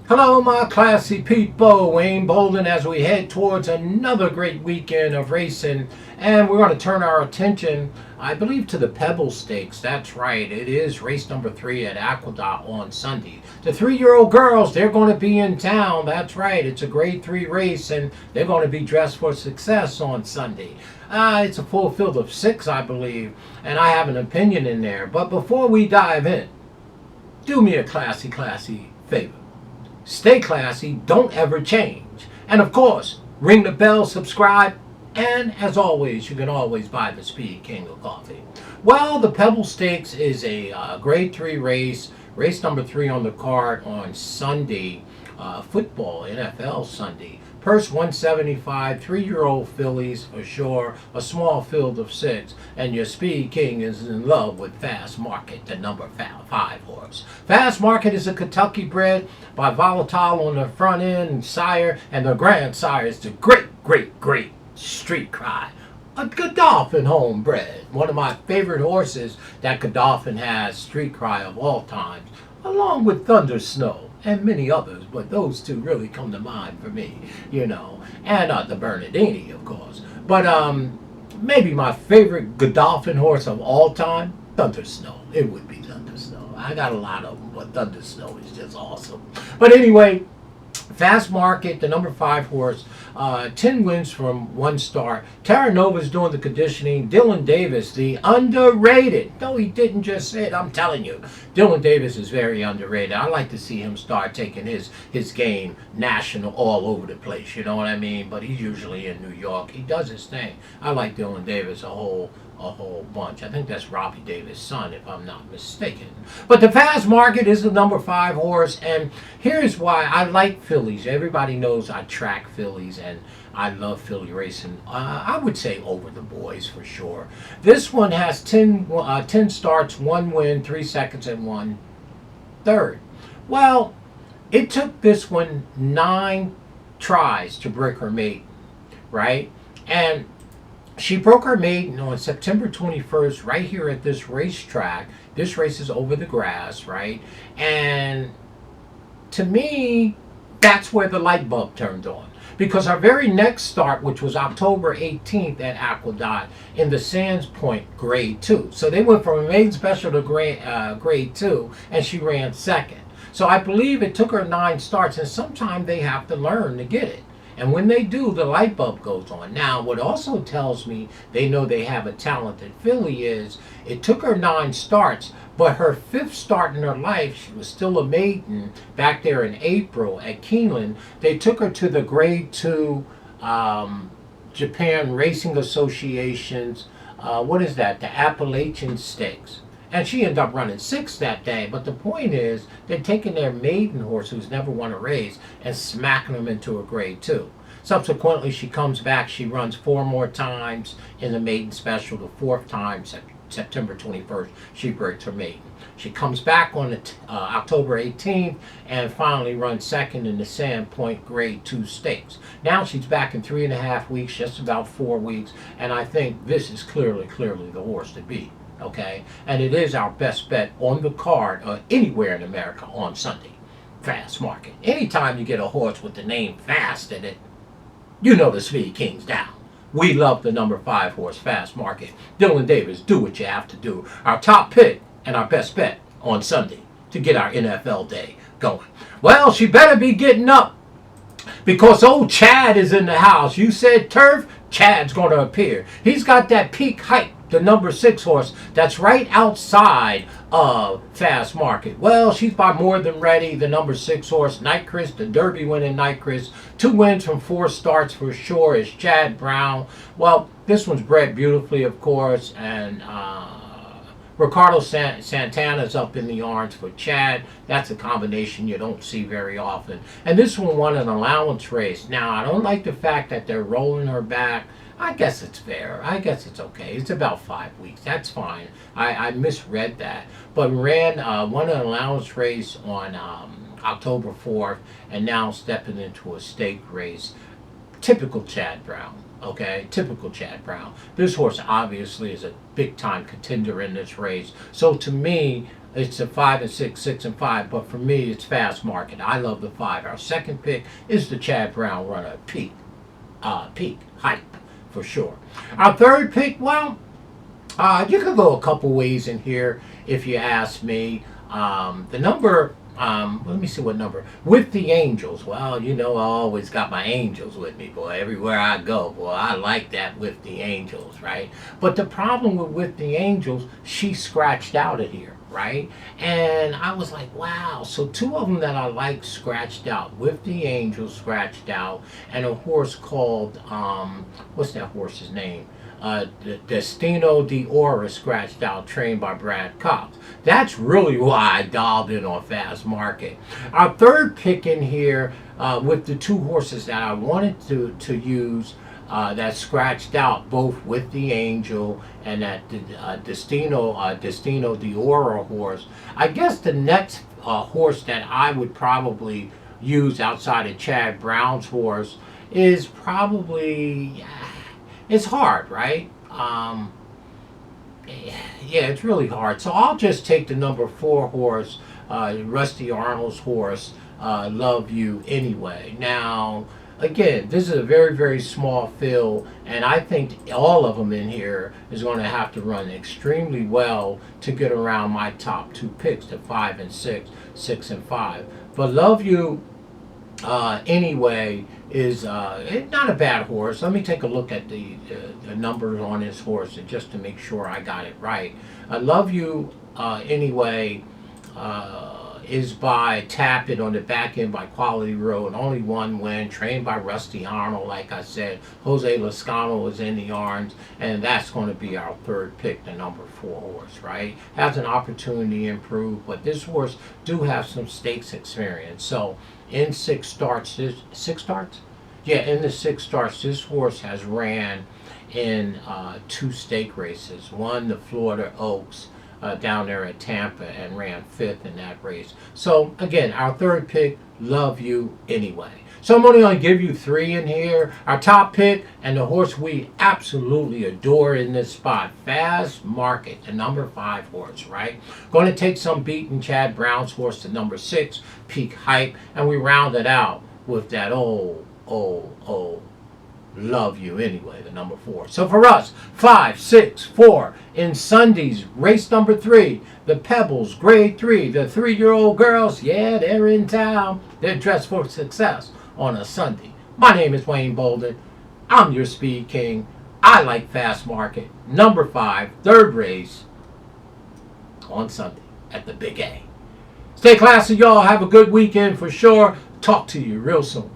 Hello, my classy people. Wayne Bolden as we head towards another great weekend of racing. And we're going to turn our attention, I believe, to the Pebbles Stakes. That's right. It is race number 3 at Aqueduct on Sunday. The 3-year-old girls, they're going to be in town. That's right. It's a grade 3 race, and they're going to be dressed for success on Sunday. It's a full field of 6, I believe, and I have an opinion in there. But before we dive in, do me a classy favor. Stay classy, don't ever change. And of course, ring the bell, subscribe, and as always, you can always buy the Speed King of Coffee. Well, the Pebble Stakes is a grade 3 race number 3 on the card on Sunday, football, NFL Sunday. Purse 175, 3-year-old fillies for sure, a small field of 6, and your Speed King is in love with Fast Market, the number 5 horse. Fast Market is a Kentucky bred by Volatile on the front end sire, and the grandsire is the great Street Cry, a Godolphin homebred. One of my favorite horses that Godolphin has, Street Cry of all times, along with Thunder Snow and many others, but those two really come to mind for me, and the Bernardini, of course. But maybe my favorite Godolphin horse of all time, Thunder Snow. It would be Thunder Snow. I got a lot of them, but Thunder Snow is just awesome. But anyway, Fast Market, the number 5 horse, 10 wins from 1 start. Terra Nova's doing the conditioning. Dylan Davis, the underrated. No, he didn't just say it. I'm telling you. Dylan Davis is very underrated. I like to see him start taking his game national all over the place. You know what I mean? But he's usually in New York. He does his thing. I like Dylan Davis a whole bunch. I think that's Robbie Davis' son, if I'm not mistaken. But the Fast Market is the number 5 horse, and here's why I like fillies. Everybody knows I track fillies, and I love filly racing. I would say over the boys for sure. This one has 10 starts, 1 win, 3 seconds, and 1 third. Well, it took this one 9 tries to break her maiden, right? And she broke her maiden on September 21st right here at this racetrack. This race is over the grass, right? And to me, that's where the light bulb turned on. Because our very next start, which was October 18th at Aqueduct in the Sands Point Grade 2. So they went from a maiden special to grade 2, and she ran second. So I believe it took her 9 starts, and sometimes they have to learn to get it. And when they do, the light bulb goes on. Now, what also tells me they know they have a talented filly is it took her 9 starts, but her 5th start in her life, she was still a maiden back there in April at Keeneland. They took her to the Grade 2 Japan Racing Association's, the Appalachian Stakes. And she ended up running 6th that day. But the point is, they're taking their maiden horse who's never won a race and smacking him into a grade 2. Subsequently, she comes back. She runs 4 more times in the maiden special. The 4th time, September 21st, she breaks her maiden. She comes back on October 18th and finally runs 2nd in the Sandpoint Grade 2 Stakes. Now she's back in 3.5 weeks, just about 4 weeks. And I think this is clearly the horse to beat. Okay, and it is our best bet on the card anywhere in America on Sunday. Fast Market. Anytime you get a horse with the name Fast in it, you know the Speed King's down. We love the number 5 horse, Fast Market. Dylan Davis, do what you have to do. Our top pick and our best bet on Sunday to get our NFL day going. Well, she better be getting up because old Chad is in the house. You said turf, Chad's going to appear. He's got that peak height. The number 6 horse that's right outside of Fast Market. Well, she's by more than ready. The number 6 horse, Night Chris, the Derby winning Night Chris. 2 wins from 4 starts for sure is Chad Brown. Well, this one's bred beautifully, of course, and Ricardo Santana's up in the arms for Chad. That's a combination you don't see very often. And this one won an allowance race. Now, I don't like the fact that they're rolling her back. I guess it's fair. I guess it's okay. It's about 5 weeks. That's fine. I misread that. But won an allowance race on October 4th and now stepping into a stake race. Typical Chad Brown. Okay, typical Chad Brown. This horse obviously is a big-time contender in this race. So to me, It's a 5 and 6, 6 and 5, but for me, it's fast market. I love the 5. Our second pick is the Chad Brown runner, Peak Hype, for sure. Our third pick, well, you could go a couple ways in here if you ask me. The number, let me see what number. With the Angels. Well, you know I always got my Angels with me, boy. Everywhere I go, boy, I like that With the Angels, right? But the problem with the Angels, she scratched out of here, right? And I was like, wow. So two of them that I like scratched out. With the Angels scratched out, and a horse called, what's that horse's name? Destino d'Oro scratched out, trained by Brad Cox. That's really why I dialed in on fast market. Our third pick in here, with the two horses that I wanted to use, that scratched out, both With the Angel and that Destino d'Oro horse. I guess the next horse that I would probably use outside of Chad Brown's horse is probably, it's hard, right? Yeah, it's really hard. So I'll just take the number 4 horse, Rusty Arnold's horse, Love You Anyway. Now, again, this is a very, very small field, and I think all of them in here is going to have to run extremely well to get around my top 2 picks, the 5 and 6, 6 and 5. But Love You Anyway is not a bad horse. Let me take a look at the numbers on this horse just to make sure I got it right. Love You Anyway is by Tap It on the back end by Quality Road. Only one win, trained by Rusty Arnold, like I said. Jose Lascano is in the arms, and that's going to be our third pick, the number 4 horse, right? Has an opportunity to improve, but this horse do have some stakes experience. So in 6 starts, in the 6 starts, this horse has ran in 2 stake races. One, the Florida Oaks, down there at Tampa, and ran 5th in that race. So again, our third pick, Love You Anyway. So I'm only going to give you 3 in here. Our top pick, and the horse we absolutely adore in this spot, Fast Market, the number 5 horse, right? Going to take some beating Chad Brown's horse, the number 6, Peak Hype, and we round it out with that old Love You Anyway, the number 4. So for us, 5, 6, 4 in Sunday's race number 3, the Pebbles Grade 3, the 3-year-old girls, yeah, they're in town. They're dressed for success on a Sunday. My name is Wayne Bolden. I'm your Speed King. I like Fast Market, number 5, third race on Sunday at the Big A. Stay classy, y'all. Have a good weekend for sure. Talk to you real soon.